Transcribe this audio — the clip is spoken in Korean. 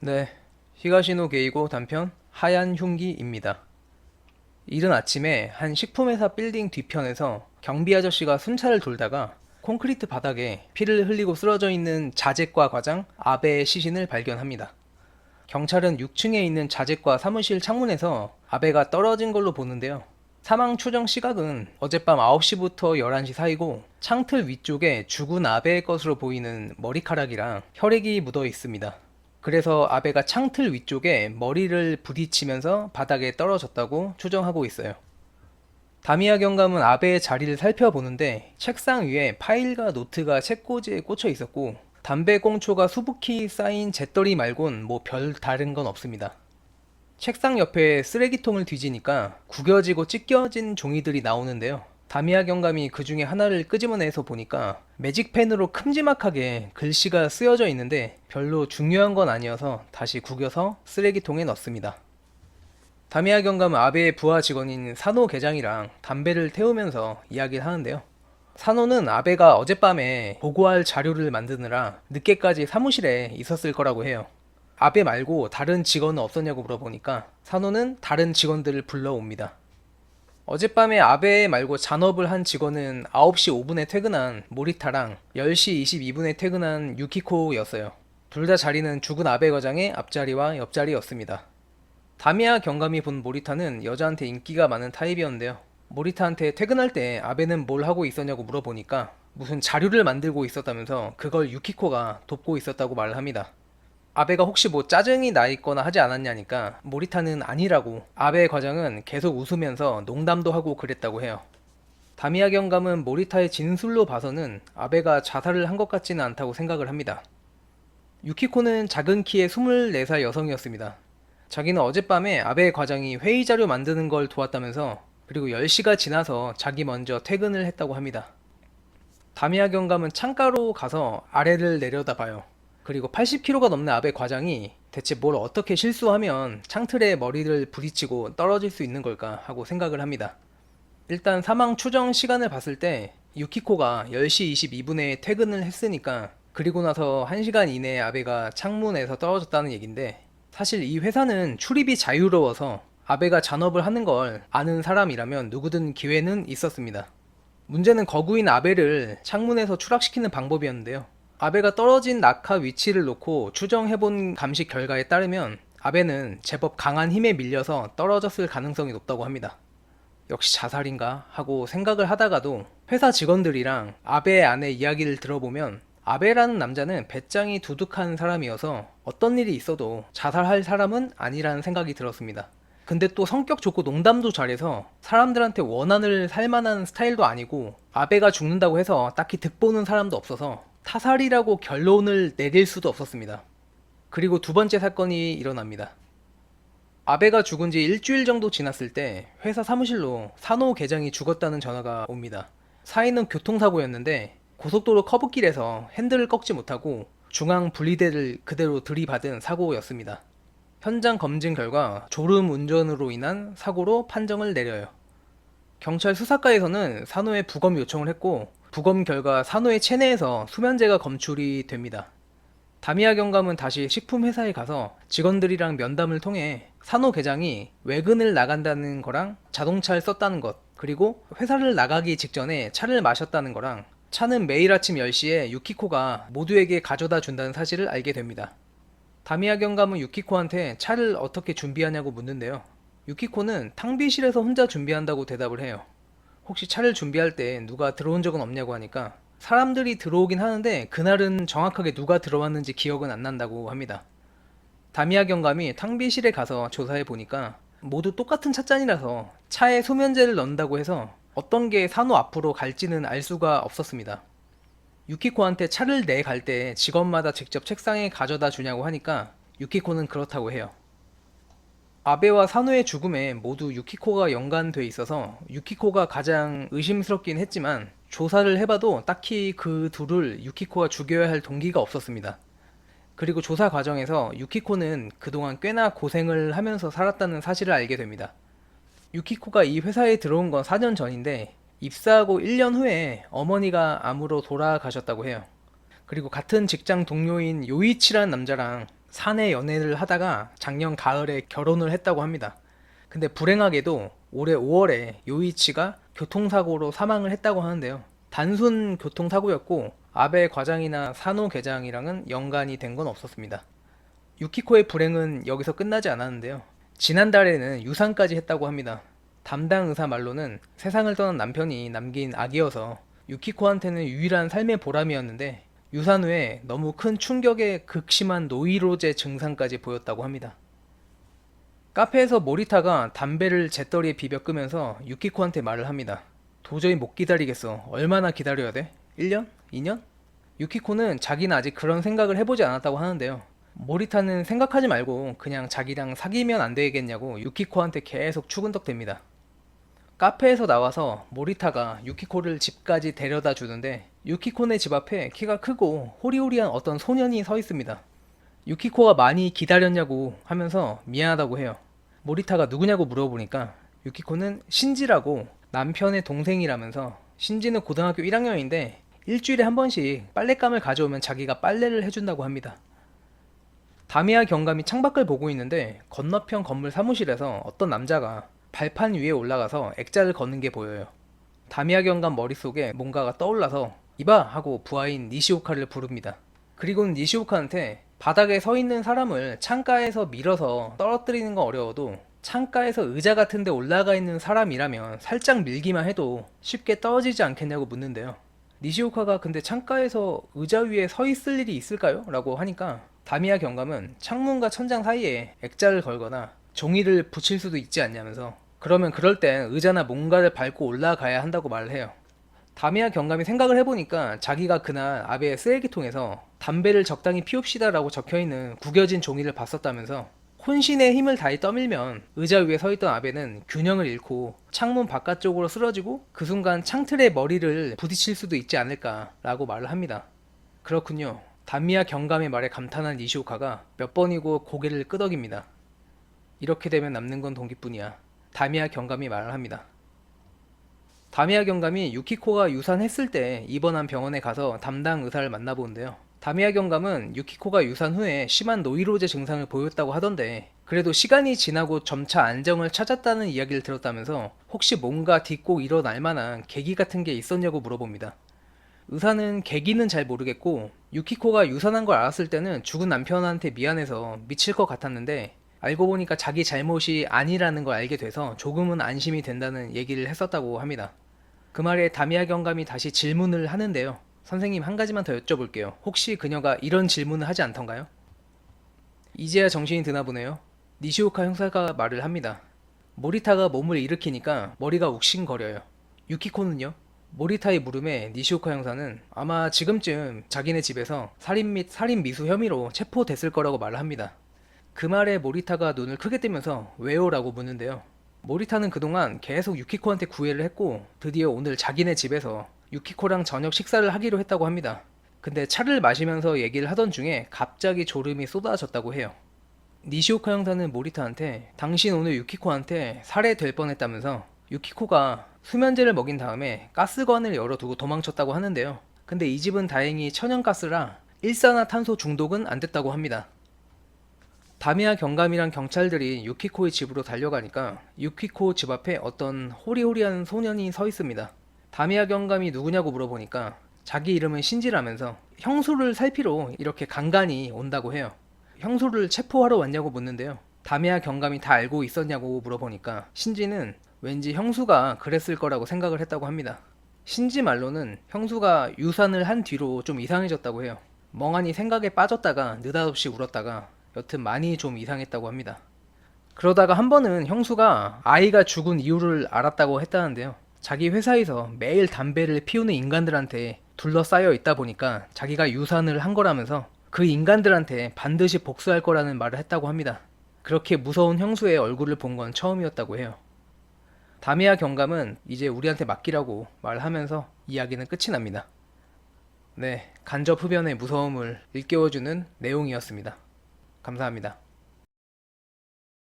네, 히가시노 게이고 단편 하얀 흉기입니다. 이른 아침에 한 식품회사 빌딩 뒤편에서 경비 아저씨가 순찰을 돌다가 콘크리트 바닥에 피를 흘리고 쓰러져 있는 자재과 과장 아베의 시신을 발견합니다. 경찰은 6층에 있는 자재과 사무실 창문에서 아베가 떨어진 걸로 보는데요. 사망 추정 시각은 어젯밤 9시부터 11시 사이고 창틀 위쪽에 죽은 아베의 것으로 보이는 머리카락이랑 혈액이 묻어 있습니다. 그래서 아베가 창틀 위쪽에 머리를 부딪히면서 바닥에 떨어졌다고 추정하고 있어요. 다미야 경감은 아베의 자리를 살펴보는데 책상 위에 파일과 노트가 책꽂이에 꽂혀 있었고 담배 꽁초가 수북히 쌓인 재떨이 말곤 뭐 별 다른 건 없습니다. 책상 옆에 쓰레기통을 뒤지니까 구겨지고 찢겨진 종이들이 나오는데요. 다미야 경감이 그 중에 하나를 끄집어내서 보니까 매직펜으로 큼지막하게 글씨가 쓰여져 있는데 별로 중요한 건 아니어서 다시 구겨서 쓰레기통에 넣습니다. 다미야 경감은 아베의 부하 직원인 사노 계장이랑 담배를 태우면서 이야기를 하는데요. 사노는 아베가 어젯밤에 보고할 자료를 만드느라 늦게까지 사무실에 있었을 거라고 해요. 아베 말고 다른 직원은 없었냐고 물어보니까 사노는 다른 직원들을 불러옵니다. 어젯밤에 아베 말고 잔업을 한 직원은 9시 5분에 퇴근한 모리타랑 10시 22분에 퇴근한 유키코였어요. 둘 다 자리는 죽은 아베 과장의 앞자리와 옆자리였습니다. 다미야 경감이 본 모리타는 여자한테 인기가 많은 타입이었는데요. 모리타한테 퇴근할 때 아베는 뭘 하고 있었냐고 물어보니까 무슨 자료를 만들고 있었다면서 그걸 유키코가 돕고 있었다고 말을 합니다. 아베가 혹시 뭐 짜증이 나 있거나 하지 않았냐니까 모리타는 아니라고, 아베 과장은 계속 웃으면서 농담도 하고 그랬다고 해요. 다미야 경감은 모리타의 진술로 봐서는 아베가 자살을 한 것 같지는 않다고 생각을 합니다. 유키코는 작은 키의 24살 여성이었습니다. 자기는 어젯밤에 아베 과장이 회의 자료 만드는 걸 도왔다면서, 그리고 10시가 지나서 자기 먼저 퇴근을 했다고 합니다. 다미야 경감은 창가로 가서 아래를 내려다봐요. 그리고 80kg가 넘는 아베 과장이 대체 뭘 어떻게 실수하면 창틀에 머리를 부딪히고 떨어질 수 있는 걸까 하고 생각을 합니다. 일단 사망 추정 시간을 봤을 때 유키코가 10시 22분에 퇴근을 했으니까 그리고 나서 1시간 이내에 아베가 창문에서 떨어졌다는 얘긴데, 사실 이 회사는 출입이 자유로워서 아베가 잔업을 하는 걸 아는 사람이라면 누구든 기회는 있었습니다. 문제는 거구인 아베를 창문에서 추락시키는 방법이었는데요. 아베가 떨어진 낙하 위치를 놓고 추정해본 감식 결과에 따르면 아베는 제법 강한 힘에 밀려서 떨어졌을 가능성이 높다고 합니다. 역시 자살인가 하고 생각을 하다가도 회사 직원들이랑 아베의 아내 이야기를 들어보면 아베라는 남자는 배짱이 두둑한 사람이어서 어떤 일이 있어도 자살할 사람은 아니라는 생각이 들었습니다. 근데 또 성격 좋고 농담도 잘해서 사람들한테 원한을 살만한 스타일도 아니고, 아베가 죽는다고 해서 딱히 득보는 사람도 없어서 타살이라고 결론을 내릴 수도 없었습니다. 그리고 두 번째 사건이 일어납니다. 아베가 죽은 지 일주일 정도 지났을 때 회사 사무실로 사노 계장이 죽었다는 전화가 옵니다. 사인은 교통사고였는데 고속도로 커브길에서 핸들을 꺾지 못하고 중앙 분리대를 그대로 들이받은 사고였습니다. 현장 검진 결과 졸음 운전으로 인한 사고로 판정을 내려요. 경찰 수사과에서는 산호에 부검 요청을 했고, 부검 결과 산호의 체내에서 수면제가 검출이 됩니다. 다미야 경감은 다시 식품회사에 가서 직원들이랑 면담을 통해 산호 계장이 외근을 나간다는 거랑 자동차를 썼다는 것, 그리고 회사를 나가기 직전에 차를 마셨다는 거랑 차는 매일 아침 10시에 유키코가 모두에게 가져다 준다는 사실을 알게 됩니다. 다미야 경감은 유키코한테 차를 어떻게 준비하냐고 묻는데요. 유키코는 탕비실에서 혼자 준비한다고 대답을 해요. 혹시 차를 준비할 때 누가 들어온 적은 없냐고 하니까 사람들이 들어오긴 하는데 그날은 정확하게 누가 들어왔는지 기억은 안 난다고 합니다. 다미야 경감이 탕비실에 가서 조사해 보니까 모두 똑같은 찻잔이라서 차에 소면제를 넣는다고 해서 어떤 게 산호 앞으로 갈지는 알 수가 없었습니다. 유키코한테 차를 내갈 때 직원마다 직접 책상에 가져다 주냐고 하니까 유키코는 그렇다고 해요. 아베와 사노의 죽음에 모두 유키코가 연관돼 있어서 유키코가 가장 의심스럽긴 했지만 조사를 해봐도 딱히 그 둘을 유키코가 죽여야 할 동기가 없었습니다. 그리고 조사 과정에서 유키코는 그동안 꽤나 고생을 하면서 살았다는 사실을 알게 됩니다. 유키코가 이 회사에 들어온 건 4년 전인데 입사하고 1년 후에 어머니가 암으로 돌아가셨다고 해요. 그리고 같은 직장 동료인 요이치라는 남자랑 사내 연애를 하다가 작년 가을에 결혼을 했다고 합니다. 근데 불행하게도 올해 5월에 요이치가 교통사고로 사망을 했다고 하는데요. 단순 교통사고였고 아베 과장이나 사노 계장이랑은 연관이 된 건 없었습니다. 유키코의 불행은 여기서 끝나지 않았는데요. 지난달에는 유산까지 했다고 합니다. 담당 의사 말로는 세상을 떠난 남편이 남긴 아기여서 유키코한테는 유일한 삶의 보람이었는데 유산 후에 너무 큰 충격에 극심한 노이로제 증상까지 보였다고 합니다. 카페에서 모리타가 담배를 재떨이에 비벼 끄면서 유키코한테 말을 합니다. 도저히 못 기다리겠어. 얼마나 기다려야 돼? 1년? 2년? 유키코는 자기는 아직 그런 생각을 해보지 않았다고 하는데요. 모리타는 생각하지 말고 그냥 자기랑 사귀면 안 되겠냐고 유키코한테 계속 추근덕댑니다. 카페에서 나와서 모리타가 유키코를 집까지 데려다 주는데 유키코네 집 앞에 키가 크고 호리호리한 어떤 소년이 서 있습니다. 유키코가 많이 기다렸냐고 하면서 미안하다고 해요. 모리타가 누구냐고 물어보니까 유키코는 신지라고 남편의 동생이라면서 신지는 고등학교 1학년인데 일주일에 한 번씩 빨랫감을 가져오면 자기가 빨래를 해준다고 합니다. 다미야 경감이 창밖을 보고 있는데 건너편 건물 사무실에서 어떤 남자가 발판 위에 올라가서 액자를 걷는 게 보여요. 다미야 경감 머릿속에 뭔가가 떠올라서 이봐! 하고 부하인 니시오카를 부릅니다. 그리고는 니시오카한테 바닥에 서 있는 사람을 창가에서 밀어서 떨어뜨리는 건 어려워도 창가에서 의자 같은 데 올라가 있는 사람이라면 살짝 밀기만 해도 쉽게 떨어지지 않겠냐고 묻는데요. 니시오카가 근데 창가에서 의자 위에 서 있을 일이 있을까요? 라고 하니까 다미야 경감은 창문과 천장 사이에 액자를 걸거나 종이를 붙일 수도 있지 않냐면서 그러면 그럴 땐 의자나 뭔가를 밟고 올라가야 한다고 말을 해요. 다미야 경감이 생각을 해보니까 자기가 그날 아베의 쓰레기통에서 담배를 적당히 피웁시다 라고 적혀있는 구겨진 종이를 봤었다면서 혼신의 힘을 다해 떠밀면 의자 위에 서있던 아베는 균형을 잃고 창문 바깥쪽으로 쓰러지고 그 순간 창틀에 머리를 부딪힐 수도 있지 않을까 라고 말을 합니다. 그렇군요. 다미야 경감의 말에 감탄한 니시오카가 몇 번이고 고개를 끄덕입니다. 이렇게 되면 남는 건 동기뿐이야. 다미야 경감이 말을 합니다. 다미야 경감이 유키코가 유산했을 때 입원한 병원에 가서 담당 의사를 만나보는데요. 다미야 경감은 유키코가 유산 후에 심한 노이로제 증상을 보였다고 하던데 그래도 시간이 지나고 점차 안정을 찾았다는 이야기를 들었다면서 혹시 뭔가 딛고 일어날 만한 계기 같은 게 있었냐고 물어봅니다. 의사는 계기는 잘 모르겠고 유키코가 유산한 걸 알았을 때는 죽은 남편한테 미안해서 미칠 것 같았는데 알고 보니까 자기 잘못이 아니라는 걸 알게 돼서 조금은 안심이 된다는 얘기를 했었다고 합니다. 그 말에 다미야 경감이 다시 질문을 하는데요. 선생님 한 가지만 더 여쭤볼게요. 혹시 그녀가 이런 질문을 하지 않던가요? 이제야 정신이 드나 보네요. 니시오카 형사가 말을 합니다. 모리타가 몸을 일으키니까 머리가 욱신거려요. 유키코는요? 모리타의 물음에 니시오카 형사는 아마 지금쯤 자기네 집에서 살인 및 살인 미수 혐의로 체포됐을 거라고 말을 합니다. 그 말에 모리타가 눈을 크게 뜨면서 왜요? 라고 묻는데요. 모리타는 그동안 계속 유키코한테 구애를 했고 드디어 오늘 자기네 집에서 유키코랑 저녁 식사를 하기로 했다고 합니다. 근데 차를 마시면서 얘기를 하던 중에 갑자기 졸음이 쏟아졌다고 해요. 니시오카 형사는 모리타한테 당신 오늘 유키코한테 살해될 뻔했다면서 유키코가 수면제를 먹인 다음에 가스관을 열어두고 도망쳤다고 하는데요. 근데 이 집은 다행히 천연가스라 일산화탄소 중독은 안 됐다고 합니다. 다미야 경감이랑 경찰들이 유키코의 집으로 달려가니까 유키코 집 앞에 어떤 호리호리한 소년이 서 있습니다. 다미야 경감이 누구냐고 물어보니까 자기 이름은 신지라면서 형수를 살피러 이렇게 간간히 온다고 해요. 형수를 체포하러 왔냐고 묻는데요. 다미야 경감이 다 알고 있었냐고 물어보니까 신지는 왠지 형수가 그랬을 거라고 생각을 했다고 합니다. 신지 말로는 형수가 유산을 한 뒤로 좀 이상해졌다고 해요. 멍하니 생각에 빠졌다가 느닷없이 울었다가 여튼 많이 좀 이상했다고 합니다. 그러다가 한 번은 형수가 아이가 죽은 이유를 알았다고 했다는데요. 자기 회사에서 매일 담배를 피우는 인간들한테 둘러싸여 있다 보니까 자기가 유산을 한 거라면서 그 인간들한테 반드시 복수할 거라는 말을 했다고 합니다. 그렇게 무서운 형수의 얼굴을 본 건 처음이었다고 해요. 다미야 경감은 이제 우리한테 맡기라고 말하면서 이야기는 끝이 납니다. 네, 간접 흡연의 무서움을 일깨워주는 내용이었습니다. 감사합니다.